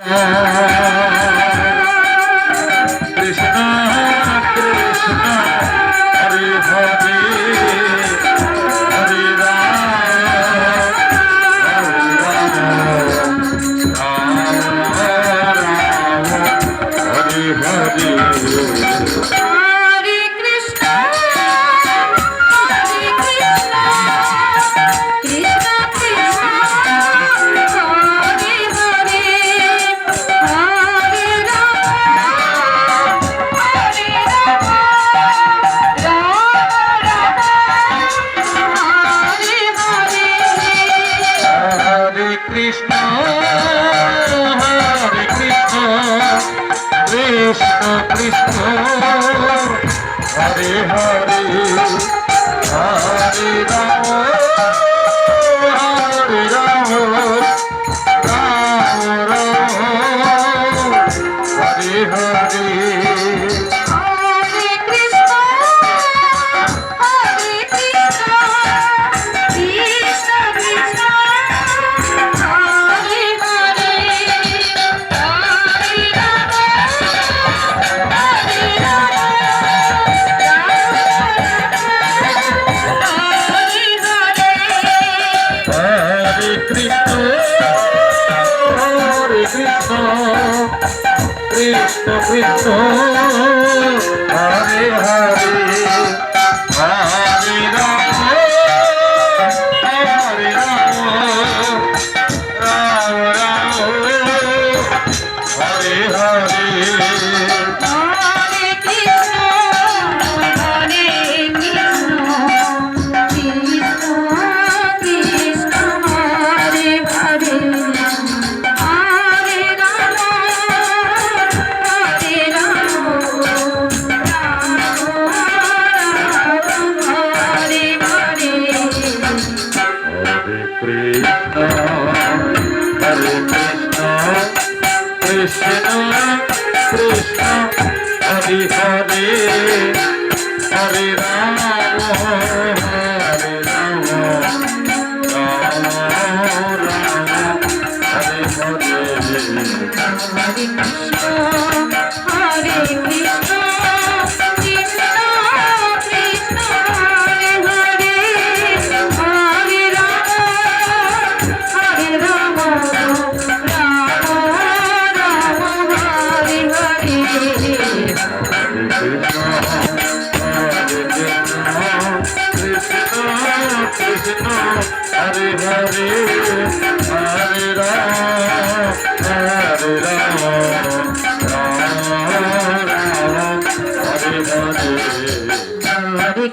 Krishna Krishna Hare Hare Hare Ram Hare Hare Krishna, Hare Krishna, Krishna Krishna, Hare Hare, Hare Rama, Hare Rama, Rama Rama, Hare Hare. Krishna Krishna Hare Hare Hare Rama Hare Rama Rama Rama Hare Hare Krishna Krishna Hare Hare Hare Rama Hare Rama Rama Rama Hare Hare Hare Hare Hare Rama Hare Rama Rama Rama Hare Hare